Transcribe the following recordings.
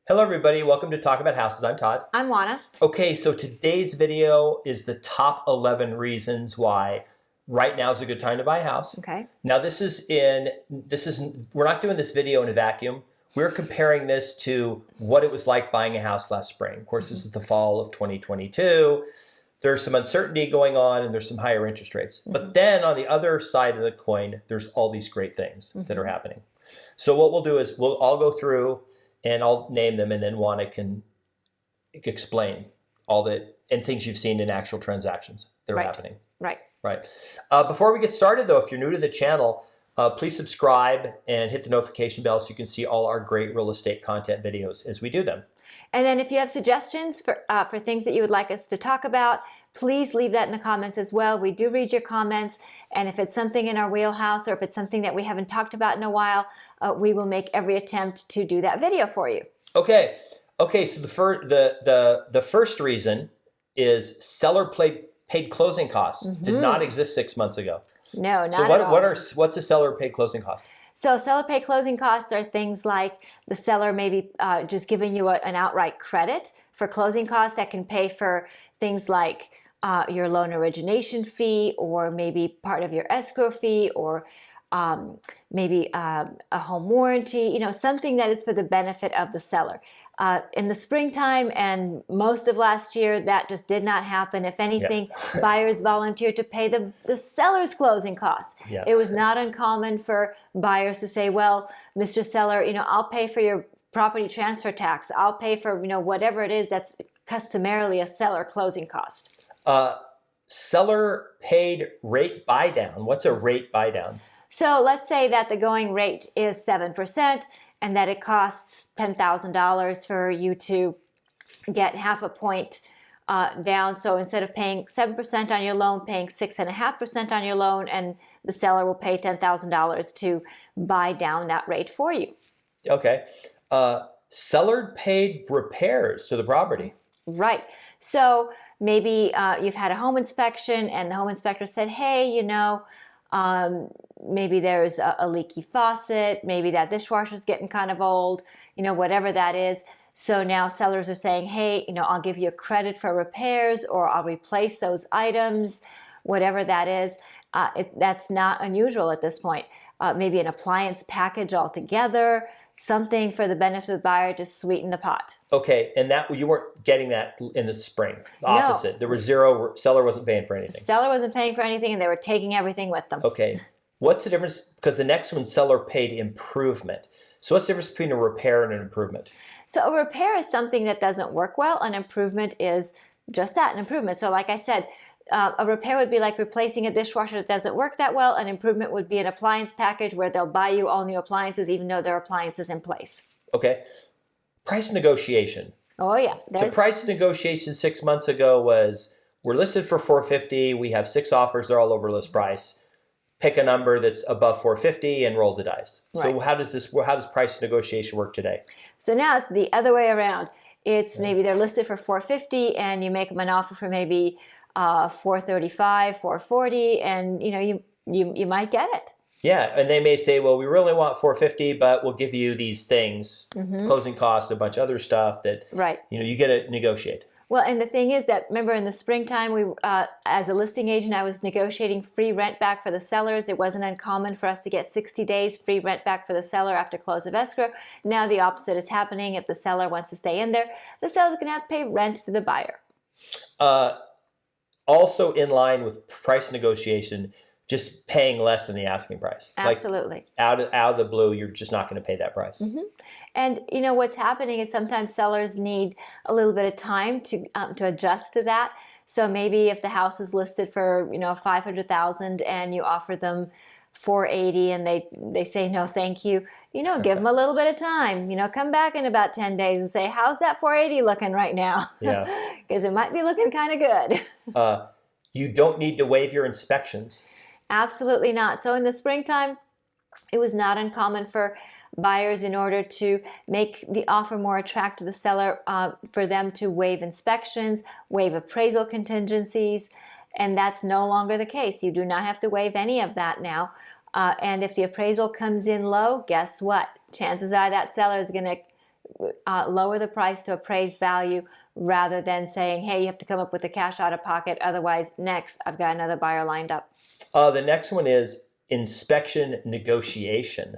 Hello everybody, welcome to Talk About Houses. I'm Todd. I'm Juana. Okay, so today's video is the top 11 reasons why right now is a good time to buy a house. Okay. Now we're not doing this video in a vacuum. We're comparing this to what it was like buying a house last spring. Of course, this is the fall of 2022. There's some uncertainty going on and there's some higher interest rates. But then on the other side of the coin, there's all these great things that are happening. So what we'll do is we'll all go through and I'll name them, and then Juana can explain all the things you've seen in actual transactions that are happening. Right. Before we get started, though, if you're new to the channel, please subscribe and hit the notification bell so you can see all our great real estate content videos as we do them. And then if you have suggestions for things that you would like us to talk about, please leave that in the comments as well. We do read your comments, and if it's something in our wheelhouse or if it's something that we haven't talked about in a while, we will make every attempt to do that video for you. Okay. So the first reason is seller paid closing costs did not exist 6 months ago. No, not at all. What's a seller paid closing cost? So seller paid closing costs are things like the seller maybe just giving you an outright credit for closing costs that can pay for things like your loan origination fee, or maybe part of your escrow fee, or maybe a home warranty, something that is for the benefit of the seller. In the springtime and most of last year, that just did not happen. If anything, buyers volunteered to pay the seller's closing costs. Yeah. It was not uncommon for buyers to say, well, Mr. Seller, I'll pay for your property transfer tax. I'll pay for, whatever it is that's customarily a seller closing cost. Seller paid rate buy down. What's a rate buy down? So let's say that the going rate is 7% and that it costs $10,000 for you to get half a point down. So instead of paying 7% on your loan, paying 6.5% on your loan, and the seller will pay $10,000 to buy down that rate for you. Okay. Seller paid repairs to the property. Right. So maybe you've had a home inspection and the home inspector said, hey, maybe there's a leaky faucet, maybe that dishwasher's getting kind of old, whatever that is. So now sellers are saying, hey, I'll give you a credit for repairs, or I'll replace those items, whatever that is. That's not unusual at this point. Maybe an appliance package altogether, something for the benefit of the buyer to sweeten the pot. Okay, and that you weren't getting that in the spring. The opposite. There was zero. Seller wasn't paying for anything. Seller wasn't paying for anything, and they were taking everything with them. Okay, what's the difference? Because the next one, seller paid improvement. So what's the difference between a repair and an improvement? So a repair is something that doesn't work well. An improvement is just that, an improvement. So like I said, a repair would be like replacing a dishwasher that doesn't work that well. An improvement would be an appliance package where they'll buy you all new appliances even though there are appliances in place. Okay. Price negotiation. Oh yeah. The price negotiation 6 months ago was, we're listed for $450. We have 6 offers. They're all over list price. Pick a number that's above $450 and roll the dice. Right. So how does price negotiation work today? So now it's the other way around. It's maybe they're listed for $450 and you make them an offer for maybe $435, $440, and you might get it. Yeah, and they may say, well, we really want $450, but we'll give you these things, closing costs, a bunch of other stuff that you get to negotiate. Well, and the thing is that, remember, in the springtime, we as a listing agent, I was negotiating free rent back for the sellers. It wasn't uncommon for us to get 60 days free rent back for the seller after close of escrow. Now the opposite is happening. If the seller wants to stay in there, the seller's going to have to pay rent to the buyer. Also in line with price negotiation, just paying less than the asking price. Absolutely. Like out of the blue, you're just not going to pay that price. And what's happening is sometimes sellers need a little bit of time to adjust to that. So maybe if the house is listed for $500,000 and you offer them $480 and they say no thank you, give them a little bit of time. Come back in about 10 days and say, how's that $480 looking right now? Yeah. Because it might be looking kind of good. You don't need to waive your inspections. Absolutely not. So in the springtime, it was not uncommon for buyers, in order to make the offer more attractive to the seller, for them to waive inspections, waive appraisal contingencies, and that's no longer the case. You do not have to waive any of that now. And if the appraisal comes in low, guess what? Chances are that seller is going to lower the price to appraised value rather than saying, hey, you have to come up with the cash out of pocket. Otherwise, next, I've got another buyer lined up. The next one is inspection negotiation.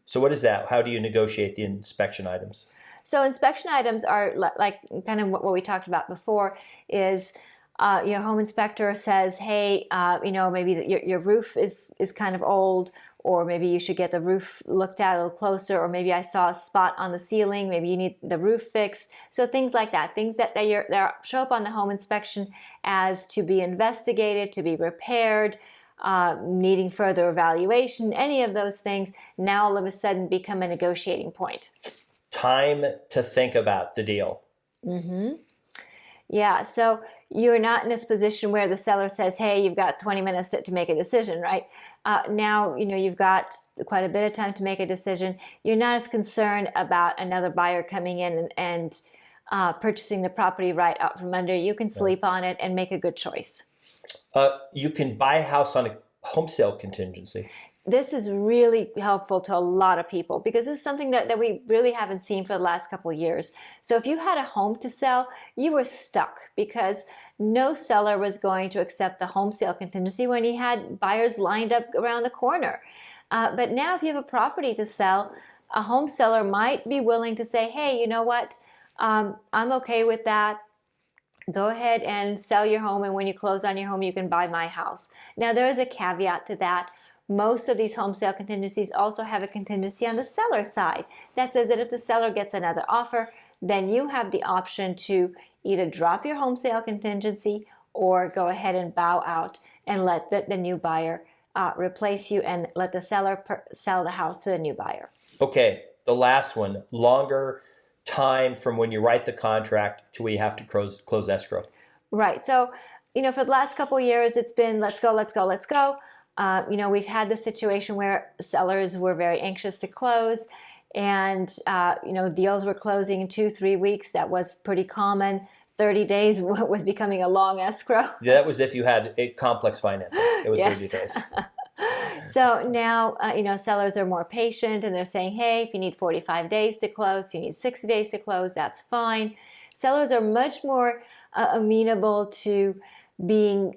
So what is that? How do you negotiate the inspection items? So inspection items are like kind of what we talked about before is your home inspector says, hey, maybe your roof is kind of old, or maybe you should get the roof looked at a little closer, or maybe I saw a spot on the ceiling, maybe you need the roof fixed. So things like that, things that show up on the home inspection as to be investigated, to be repaired, needing further evaluation, any of those things now all of a sudden become a negotiating point. Time to think about the deal. Yeah, so you're not in this position where the seller says, hey, you've got 20 minutes to make a decision, right? Now, you've got quite a bit of time to make a decision. You're not as concerned about another buyer coming in and purchasing the property right out from under. You can sleep on it and make a good choice. You can buy a house on a home sale contingency. This is really helpful to a lot of people because this is something that we really haven't seen for the last couple of years. So if you had a home to sell, you were stuck because no seller was going to accept the home sale contingency when he had buyers lined up around the corner. But now if you have a property to sell, a home seller might be willing to say, hey, you know what, I'm okay with that. Go ahead and sell your home, and when you close on your home, you can buy my house. Now there is a caveat to that. Most of these home sale contingencies also have a contingency on the seller side that says that if the seller gets another offer, then you have the option to either drop your home sale contingency or go ahead and bow out and let the new buyer replace you and let the seller sell the house to the new buyer. Okay, the last one, longer time from when you write the contract to when you have to close escrow. Right, so for the last couple of years, it's been let's go, let's go, let's go. We've had this situation where sellers were very anxious to close and, deals were closing in 2-3 weeks. That was pretty common. 30 days was becoming a long escrow. Yeah, that was if you had a complex financing. It was 30 days. So now, sellers are more patient and they're saying, hey, if you need 45 days to close, if you need 60 days to close, that's fine. Sellers are much more amenable to being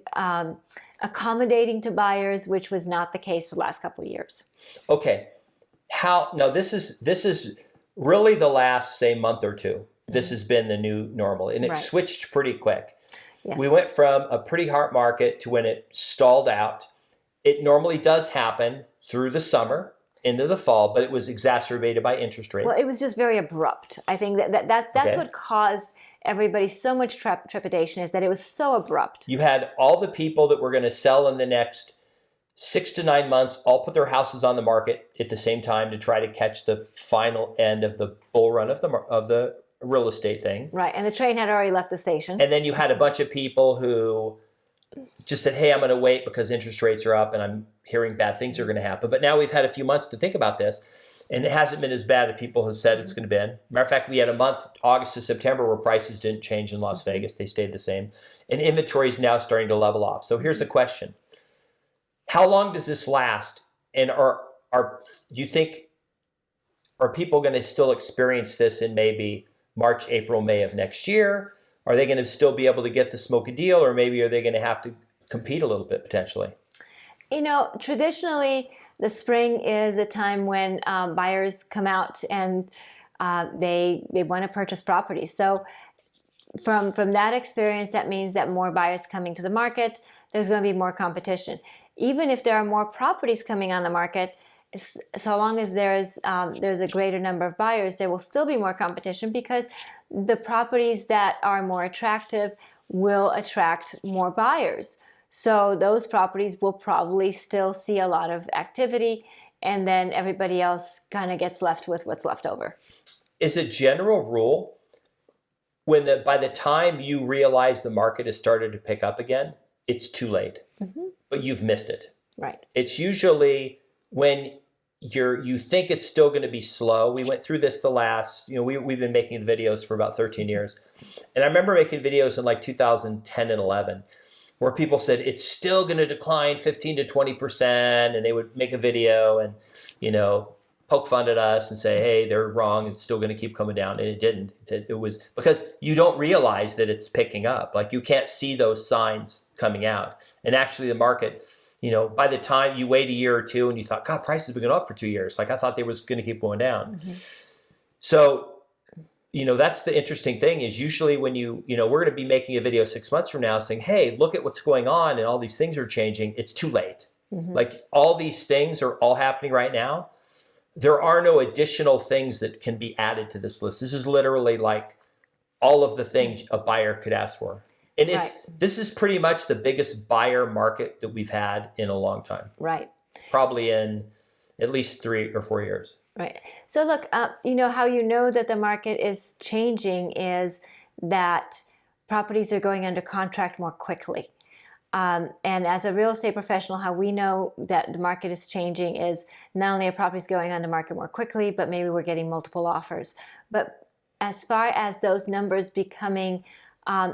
accommodating to buyers, which was not the case for the last couple of years. Okay. Now this is really the last, say, month or two. This has been the new normal, and it switched pretty quick. Yes. We went from a pretty hard market to when it stalled out. It normally does happen through the summer into the fall, but it was exacerbated by interest rates. Well, it was just very abrupt. I think that's what caused everybody so much trepidation, is that it was so abrupt. You had all the people that were going to sell in the next 6 to 9 months all put their houses on the market at the same time to try to catch the final end of the bull run of the real estate thing. Right, and the train had already left the station. And then you had a bunch of people who just said, hey, I'm going to wait because interest rates are up and I'm hearing bad things are going to happen. But now we've had a few months to think about this, and it hasn't been as bad as people have said it's going to be. Matter of fact, we had a month, August to September, where prices didn't change in Las Vegas. They stayed the same. And inventory is now starting to level off. So here's the question. How long does this last? And do you think, are people going to still experience this in maybe March, April, May of next year? Are they going to still be able to get the smoky deal, or maybe are they going to have to compete a little bit potentially? Traditionally, the spring is a time when buyers come out and they want to purchase properties. So from that experience, that means that more buyers coming to the market, there's going to be more competition. Even if there are more properties coming on the market, so long as there's a greater number of buyers, there will still be more competition because the properties that are more attractive will attract more buyers. So those properties will probably still see a lot of activity, and then everybody else kind of gets left with what's left over. Is a general rule by the time you realize the market has started to pick up again, it's too late, but you've missed it. Right. It's usually when you think it's still going to be slow. We went through this the last, we've been making the videos for about 13 years. And I remember making videos in like 2010 and 11 where people said it's still going to decline 15 to 20%, and they would make a video and, poke fun at us and say, hey, they're wrong. It's still going to keep coming down. And it didn't. It was because you don't realize that it's picking up. Like you can't see those signs coming out. And actually the market, by the time you wait a year or two and you thought, God, prices have been going up for 2 years. Like I thought they was going to keep going down. So, that's the interesting thing is usually when we're going to be making a video 6 months from now saying, hey, look at what's going on and all these things are changing. It's too late. Like all these things are all happening right now. There are no additional things that can be added to this list. This is literally like all of the things a buyer could ask for. And this is pretty much the biggest buyer market that we've had in a long time. Right. Probably in at least 3 or 4 years. Right. So look, how you know that the market is changing is that properties are going under contract more quickly. And as a real estate professional, how we know that the market is changing is not only are properties going on the market more quickly, but maybe we're getting multiple offers. But as far as those numbers becoming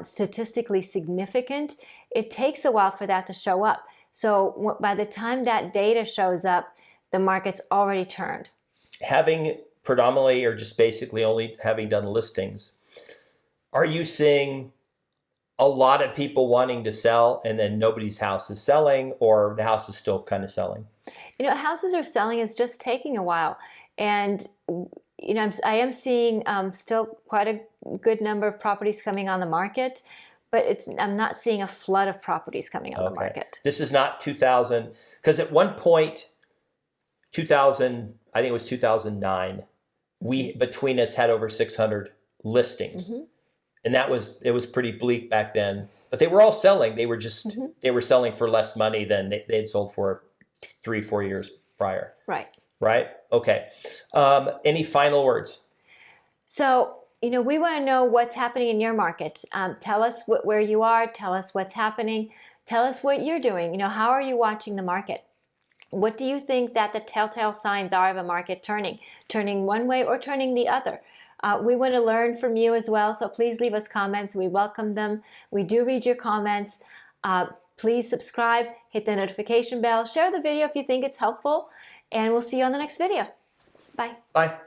statistically significant, it takes a while for that to show up. So by the time that data shows up, the market's already turned. Having predominantly or just basically only having done listings, are you seeing a lot of people wanting to sell and then nobody's house is selling, or the house is still kind of selling? Houses are selling. It's just taking a while. And, I am seeing still quite a good number of properties coming on the market, but I'm not seeing a flood of properties coming on the market. This is not 2000, because at one point, I think it was 2009, we, between us, had over 600 listings. And it was pretty bleak back then, but they were all selling. They were just, they were selling for less money than they had sold for 3-4 years prior. Right? Okay. Any final words? So, we want to know what's happening in your market. Tell us where you are. Tell us what's happening. Tell us what you're doing. How are you watching the market? What do you think that the telltale signs are of a market turning one way or turning the other? We want to learn from you as well, so please leave us comments. We welcome them. We do read your comments. Please subscribe, hit the notification bell, share the video if you think it's helpful, and we'll see you on the next video. Bye. Bye.